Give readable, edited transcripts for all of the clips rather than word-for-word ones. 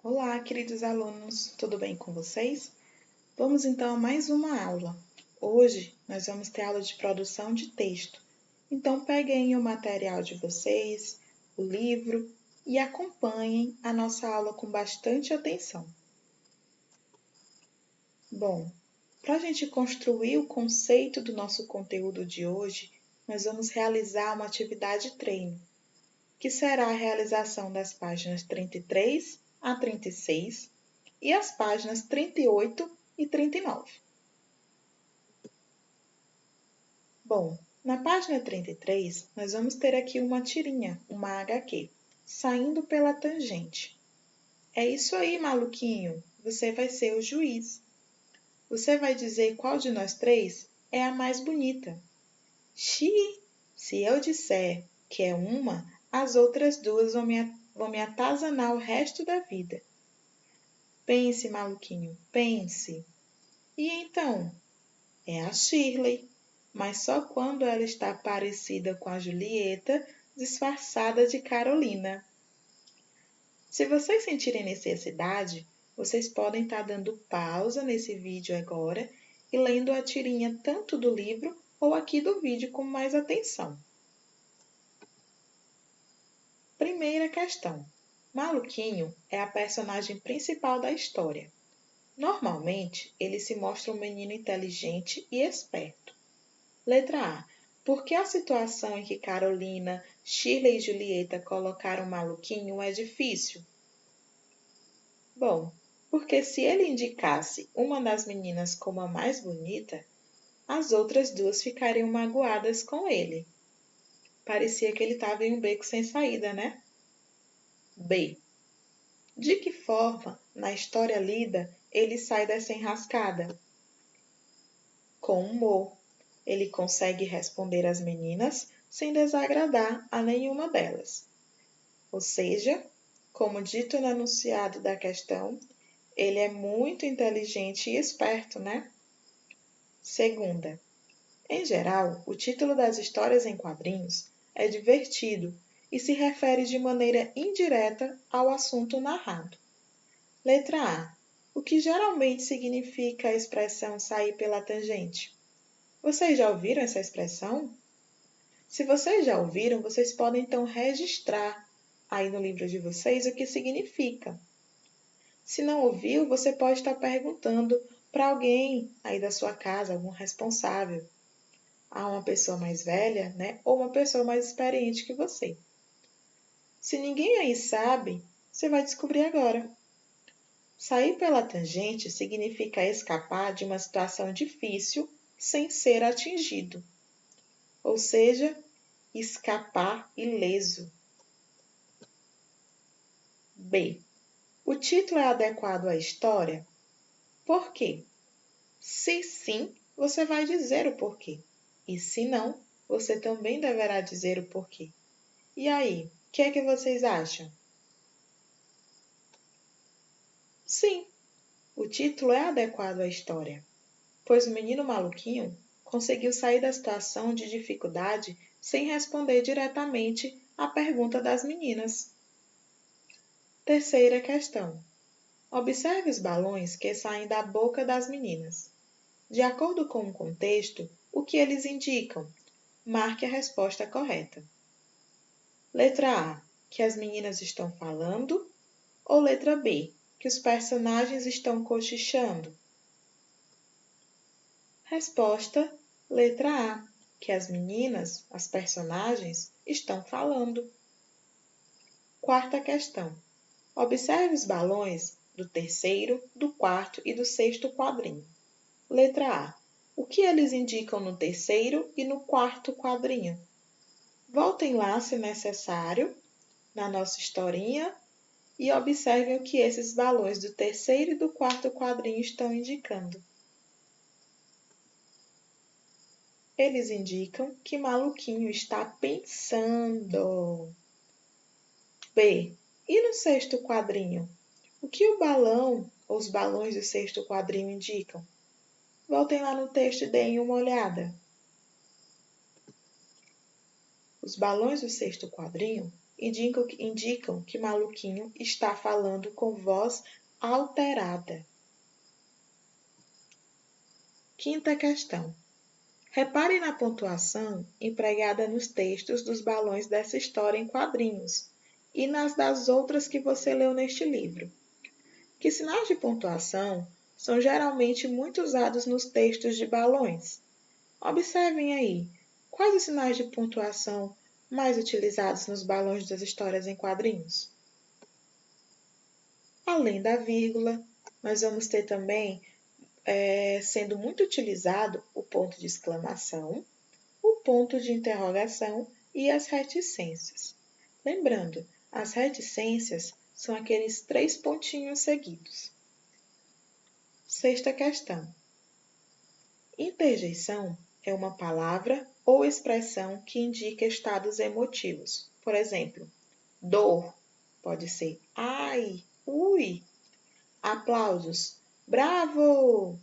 Olá, queridos alunos, tudo bem com vocês? Vamos então a mais uma aula. Hoje nós vamos ter aula de produção de texto. Então peguem o material de vocês, o livro e acompanhem a nossa aula com bastante atenção. Bom, para a gente construir o conceito do nosso conteúdo de hoje, nós vamos realizar uma atividade treino, que será a realização das páginas 33 a 36 e as páginas 38 e 39. Bom, na página 33, nós vamos ter aqui uma tirinha, uma HQ, saindo pela tangente. É isso aí, maluquinho, você vai ser o juiz. Você vai dizer qual de nós três é a mais bonita. Xiii, se eu disser que é uma, as outras duas vão me atazanar o resto da vida. Pense, maluquinho, pense. E então? É a Shirley, mas só quando ela está parecida com a Julieta, disfarçada de Carolina. Se vocês sentirem necessidade, vocês podem estar dando pausa nesse vídeo agora e lendo a tirinha tanto do livro ou aqui do vídeo com mais atenção. Primeira questão. Maluquinho é a personagem principal da história. Normalmente, ele se mostra um menino inteligente e esperto. Letra A. Por que a situação em que Carolina, Shirley e Julieta colocaram Maluquinho é difícil? Bom, porque se ele indicasse uma das meninas como a mais bonita, as outras duas ficariam magoadas com ele. Parecia que ele estava em um beco sem saída, né? B. De que forma, na história lida, ele sai dessa enrascada? Com humor. Ele consegue responder às meninas sem desagradar a nenhuma delas. Ou seja, como dito no enunciado da questão, ele é muito inteligente e esperto, né? Segunda, em geral, o título das histórias em quadrinhos é divertido e se refere de maneira indireta ao assunto narrado. Letra A. O que geralmente significa a expressão sair pela tangente? Vocês já ouviram essa expressão? Se vocês já ouviram, vocês podem então registrar aí no livro de vocês o que significa. Se não ouviu, você pode estar perguntando para alguém aí da sua casa, algum responsável, a uma pessoa mais velha, né, ou uma pessoa mais experiente que você. Se ninguém aí sabe, você vai descobrir agora. Sair pela tangente significa escapar de uma situação difícil sem ser atingido. Ou seja, escapar ileso. B. O título é adequado à história? Por quê? Se sim, você vai dizer o porquê. E se não, você também deverá dizer o porquê. E aí, o que é que vocês acham? Sim, o título é adequado à história, pois o menino maluquinho conseguiu sair da situação de dificuldade sem responder diretamente à pergunta das meninas. Terceira questão. Observe os balões que saem da boca das meninas. De acordo com o contexto, o que eles indicam? Marque a resposta correta. Letra A, que as meninas estão falando, ou letra B, que os personagens estão cochichando? Resposta: letra A, que as meninas, as personagens, estão falando. Quarta questão. Observe os balões do terceiro, do quarto e do sexto quadrinho. Letra A. O que eles indicam no terceiro e no quarto quadrinho? Voltem lá, se necessário, na nossa historinha e observem o que esses balões do terceiro e do quarto quadrinho estão indicando. Eles indicam que Maluquinho está pensando. B. E no sexto quadrinho? O que o balão ou os balões do sexto quadrinho indicam? Voltem lá no texto e deem uma olhada. Os balões do sexto quadrinho indicam que Maluquinho está falando com voz alterada. Quinta questão. Repare na pontuação empregada nos textos dos balões dessa história em quadrinhos e nas das outras que você leu neste livro. Que sinais de pontuação são geralmente muito usados nos textos de balões? Observem aí, quais os sinais de pontuação mais utilizados nos balões das histórias em quadrinhos? Além da vírgula, nós vamos ter também, sendo muito utilizado, o ponto de exclamação, o ponto de interrogação e as reticências. Lembrando, as reticências são aqueles 3 pontinhos seguidos. Sexta questão. Interjeição é uma palavra ou expressão que indica estados emotivos. Por exemplo, dor pode ser ai, ui. Aplausos, bravo.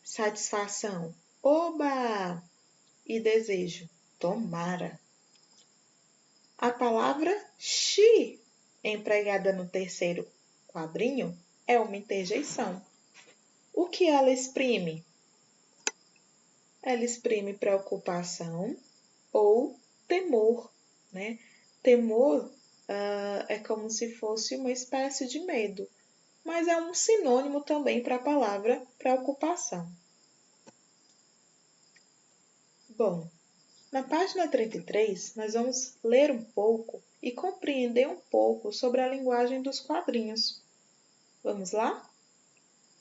Satisfação, oba. E desejo, tomara. A palavra xi, empregada no terceiro quadrinho, é uma interjeição. O que ela exprime? Ela exprime preocupação ou temor, né? Temor é como se fosse uma espécie de medo, mas é um sinônimo também para a palavra preocupação. Bom, na página 33, nós vamos ler um pouco e compreender um pouco sobre a linguagem dos quadrinhos. Vamos lá?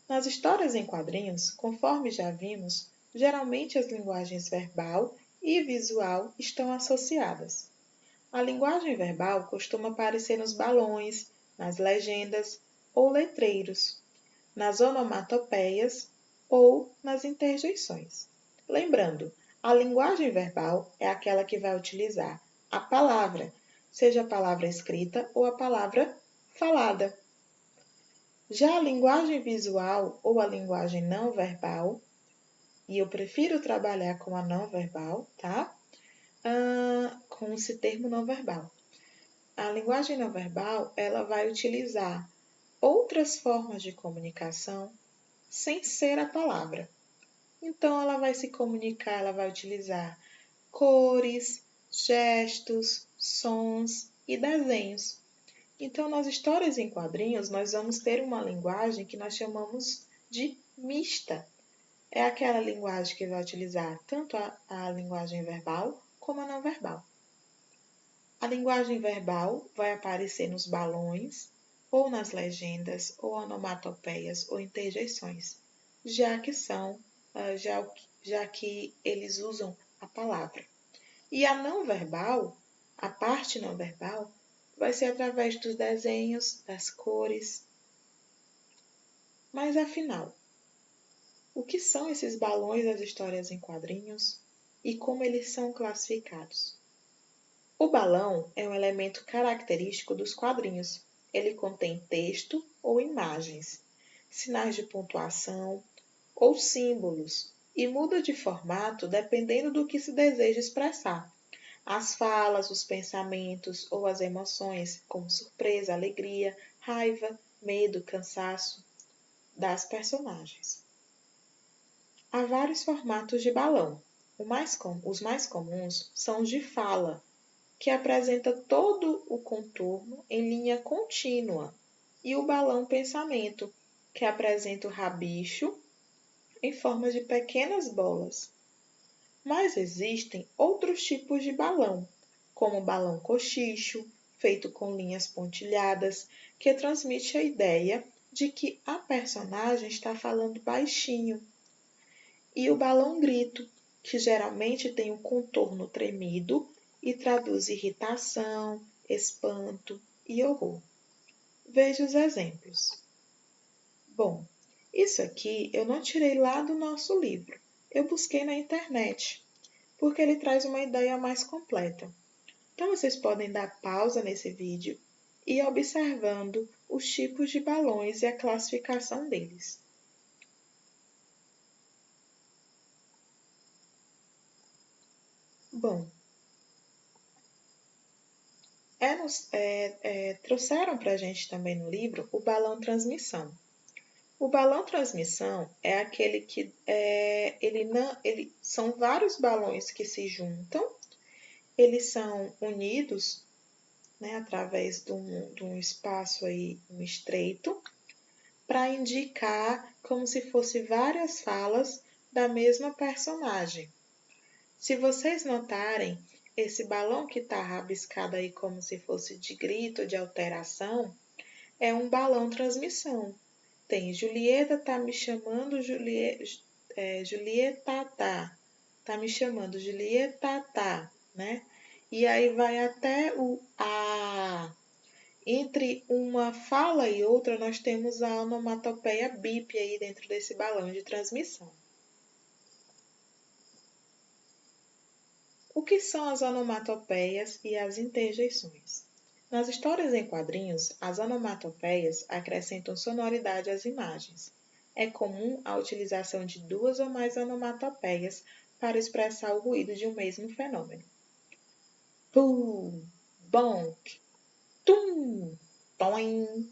Nas histórias em quadrinhos, conforme já vimos, geralmente as linguagens verbal e visual estão associadas. A linguagem verbal costuma aparecer nos balões, nas legendas ou letreiros, nas onomatopeias ou nas interjeições. Lembrando, a linguagem verbal é aquela que vai utilizar a palavra, seja a palavra escrita ou a palavra falada. Já a linguagem visual ou a linguagem não verbal, e eu prefiro trabalhar com a não verbal, tá? Com esse termo não verbal. A linguagem não verbal, ela vai utilizar outras formas de comunicação sem ser a palavra. Então, ela vai se comunicar, ela vai utilizar cores, gestos, sons e desenhos. Então, nas histórias em quadrinhos, nós vamos ter uma linguagem que nós chamamos de mista. É aquela linguagem que vai utilizar tanto a linguagem verbal como a não verbal. A linguagem verbal vai aparecer nos balões, ou nas legendas, ou onomatopeias, ou interjeições, já que eles usam a palavra. E a não verbal, a parte não verbal, vai ser através dos desenhos, das cores. Mas afinal, o que são esses balões das histórias em quadrinhos e como eles são classificados? O balão é um elemento característico dos quadrinhos. Ele contém texto ou imagens, sinais de pontuação ou símbolos e muda de formato dependendo do que se deseja expressar. As falas, os pensamentos ou as emoções, como surpresa, alegria, raiva, medo, cansaço, das personagens. Há vários formatos de balão. Os mais comuns são os de fala, que apresenta todo o contorno em linha contínua, e o balão pensamento, que apresenta o rabicho em forma de pequenas bolas. Mas existem outros tipos de balão, como o balão cochicho, feito com linhas pontilhadas, que transmite a ideia de que a personagem está falando baixinho, e o balão grito, que geralmente tem um contorno tremido e traduz irritação, espanto e horror. Veja os exemplos. Bom, isso aqui eu não tirei lá do nosso livro. Eu busquei na internet, porque ele traz uma ideia mais completa. Então, vocês podem dar pausa nesse vídeo e ir observando os tipos de balões e a classificação deles. Bom, trouxeram para a gente também no livro o balão transmissão. O balão transmissão é aquele que são vários balões que se juntam, eles são unidos, né, através de um espaço aí, um estreito, para indicar como se fosse várias falas da mesma personagem. Se vocês notarem, esse balão que está rabiscado aí como se fosse de grito, de alteração, é um balão transmissão. Tem Julieta tá me chamando, Julieta tá me chamando, Julieta tá, né? E aí vai até o A. Entre uma fala e outra, nós temos a onomatopeia bip aí dentro desse balão de transmissão. O que são as onomatopeias e as interjeições? Nas histórias em quadrinhos, as onomatopeias acrescentam sonoridade às imagens. É comum a utilização de duas ou mais onomatopeias para expressar o ruído de um mesmo fenômeno. Pum, bonk, tum, toim,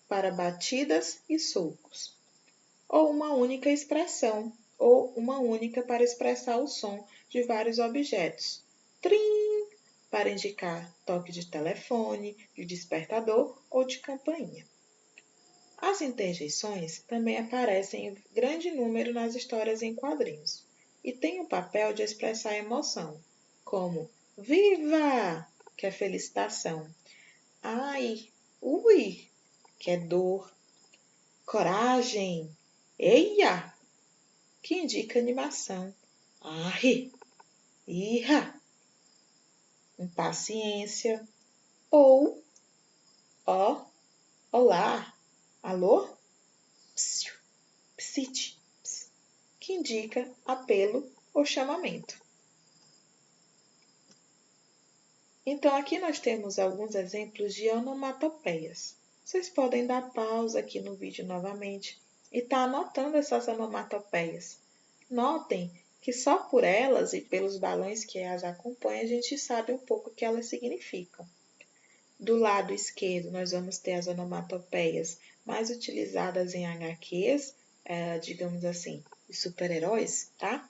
para batidas e socos. Ou uma única expressão, ou uma única para expressar o som de vários objetos. Trim, para indicar toque de telefone, de despertador ou de campainha. As interjeições também aparecem em grande número nas histórias em quadrinhos e têm o papel de expressar emoção, como viva, que é felicitação, ai, ui, que é dor, coragem, eia, que indica animação, arre, irra, impaciência, ou ó, olá, alô, psiu, psite, ps, que indica apelo ou chamamento. Então aqui nós temos alguns exemplos de onomatopeias. Vocês podem dar pausa aqui no vídeo novamente e estar anotando essas onomatopeias. Notem que só por elas e pelos balões que as acompanham a gente sabe um pouco o que elas significam. Do lado esquerdo, nós vamos ter as onomatopeias mais utilizadas em HQs, digamos assim, de super-heróis, tá?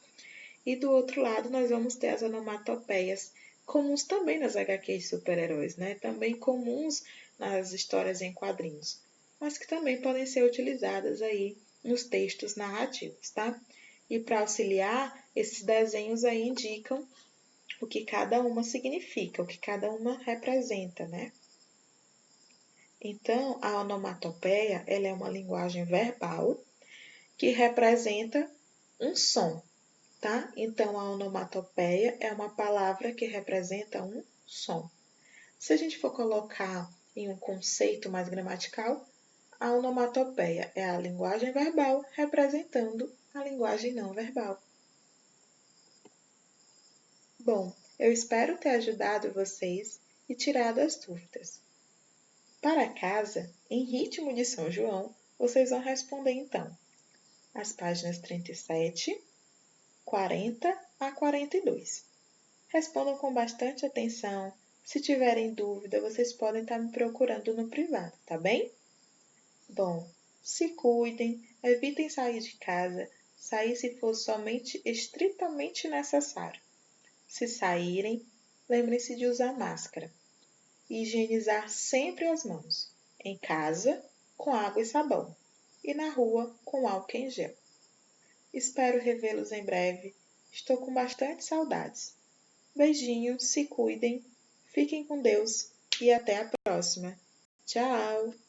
E do outro lado, nós vamos ter as onomatopeias comuns também nas HQs de super-heróis, né? Também comuns nas histórias em quadrinhos, mas que também podem ser utilizadas aí nos textos narrativos, tá? E para auxiliar, esses desenhos aí indicam o que cada uma significa, o que cada uma representa, né? Então, a onomatopeia, ela é uma linguagem verbal que representa um som, tá? Então, a onomatopeia é uma palavra que representa um som. Se a gente for colocar em um conceito mais gramatical, a onomatopeia é a linguagem verbal representando a linguagem não verbal. Bom, eu espero ter ajudado vocês e tirado as dúvidas. Para casa, em ritmo de São João, vocês vão responder então as páginas 37, 40 a 42. Respondam com bastante atenção. Se tiverem dúvida, vocês podem estar me procurando no privado, tá bem? Bom, se cuidem, evitem sair de casa, sair se for somente estritamente necessário. Se saírem, lembrem-se de usar máscara e higienizar sempre as mãos, em casa, com água e sabão, e na rua, com álcool em gel. Espero revê-los em breve. Estou com bastante saudades. Beijinho, se cuidem, fiquem com Deus e até a próxima. Tchau!